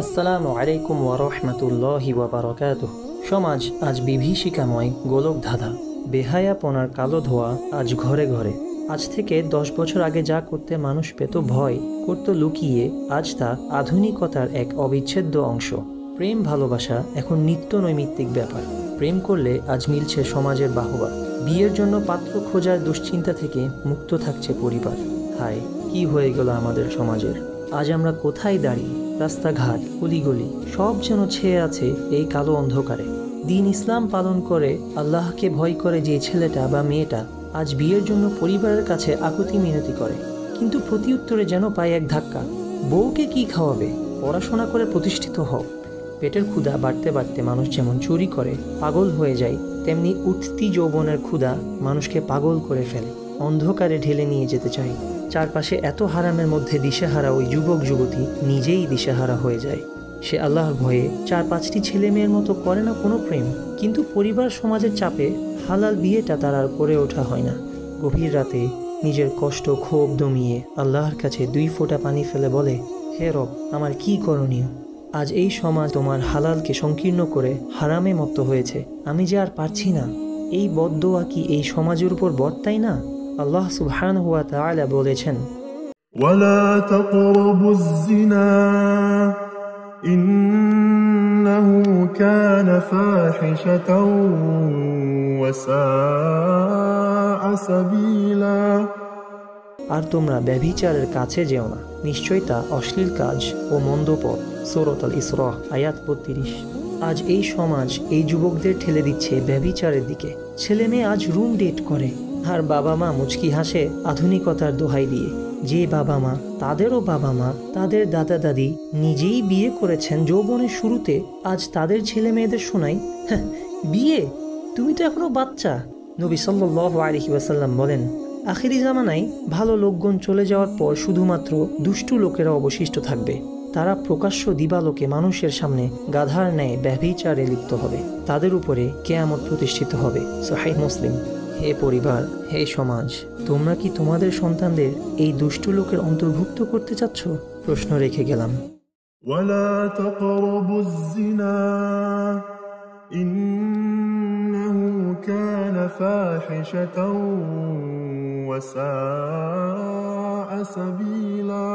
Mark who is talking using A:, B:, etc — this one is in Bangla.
A: আসসালামু আলাইকুম ওয়া রাহমাতুল্লাহি ওয়া বারাকাতুহু। সমাজ আজ বিভীষিকাময় গোলকধাঁধা, বেহায়াপনার কালো ধোঁয়া আজ ঘরে ঘরে। আজ থেকে 10 বছর আগে যা করতে মানুষ পেত ভয়, করত লুকিয়ে, আজ তা আধুনিকতার এক অবিচ্ছেদ্য অংশ। প্রেম ভালোবাসা এখন নিত্য নৈমিত্তিক ব্যাপার। প্রেম করলে আজ মিলছে সমাজের বাহবা, বিয়ের জন্য পাত্র খোঁজার দুশ্চিন্তা থেকে মুক্ত থাকছে পরিবার। হায়, কি হয়ে গেল আমাদের সমাজের! আজ আমরা কোথায় দাঁড়িয়ে? রাস্তাঘাট, অলিগলি সব যেন ছেয়ে আছে এই কালো অন্ধকারে। দিন ইসলাম পালন করে, আল্লাহকে ভয় করে যে ছেলেটা বা মেয়েটা আজ বিয়ের জন্য পরিবারের কাছে আকুতি মিনতি করে, কিন্তু প্রতি উত্তরে যেন পায় এক ধাক্কা। বউকে কি খাওয়াবে? পড়াশোনা করে প্রতিষ্ঠিত হও। পেটের ক্ষুধা বাড়তে বাড়তে মানুষ যেমন চুরি করে পাগল হয়ে যায়, তেমনি উঠতি যৌবনের ক্ষুধা মানুষকে পাগল করে ফেলে, অন্ধকারে ঢেলে নিয়ে যেতে চায়। চারপাশে এত হারামের মধ্যে দিশেহারা ওই যুবক যুবতী নিজেই দিশেহারা হয়ে যায়। সে আল্লাহর ভয়ে 4-5টি ছেলে মেয়ের মতো করে না কোনো প্রেম, কিন্তু পরিবার সমাজের চাপে হালাল বিয়েটা তার আর করে ওঠা হয় না। গভীর রাতে নিজের কষ্ট ক্ষোভ দমিয়ে আল্লাহর কাছে 2 ফোঁটা পানি ফেলে বলে, হে রব, আমার কি করণীয়? আজ এই সমাজ তোমার হালালকে সংকীর্ণ করে হারামে মত্ত হয়েছে, আমি যে আর পারছি না। এই বদদোয়া কি এই সমাজের উপর বর্তায় না? আল্লাহ সুবহানাহু ওয়া তাআলা বলেছেন,
B: ওয়ালা তাকরাবুজ যিনা ইন্নাহু কানা ফাহিশাতাও ওয়া সাআ সাবিলা।
A: আর তোমরা ব্যভিচারের কাছে যেও না, নিশ্চয়ই তা অশ্লীল কাজ ও মন্দ পথ। সূরা আল ইসরা আয়াত 32। আজ এই সমাজ এই যুবকদের ঠেলে দিচ্ছে ব্যভিচারের দিকে। ছেলে মেয়ে আজ রুম ডেট করে, আর বাবা মা মুচকি হাসে আধুনিকতার দোহাই দিয়ে। যে বাবা মা, তাদেরও বাবা মা, তাদের দাদা দাদি নিজেই বিয়ে করেছেন যৌবনের শুরুতে, আজ তাদের ছেলে মেয়েদের শোনায়, বিয়ে? তুমি তো এখনো বাচ্চা। নবী সাল্লাল্লাহু আলাইহি ওয়াসাল্লাম বলেন, আখিরি জামানায় ভালো লোকগণ চলে যাওয়ার পর শুধুমাত্র দুষ্টু লোকেরা অবশিষ্ট থাকবে। তারা প্রকাশ্য দিবালোকে মানুষের সামনে গাধার ন্যায় ব্যভিচারে লিপ্ত হবে। তাদের উপরে কিয়ামত প্রতিষ্ঠিত হবে। সহিহ মুসলিম। হে পরিবার, হে সমাজ, তোমরা কি তোমাদের সন্তানদের এই দুষ্টু লোকের অন্তর্ভুক্ত করতে চাচ্ছ? প্রশ্ন রেখে গেলাম।
B: ওয়ালা তাকরাবুজ যিনা ইন্নাহু কানা ফাহিশাতাও ওয়া সাআ সাবিলা।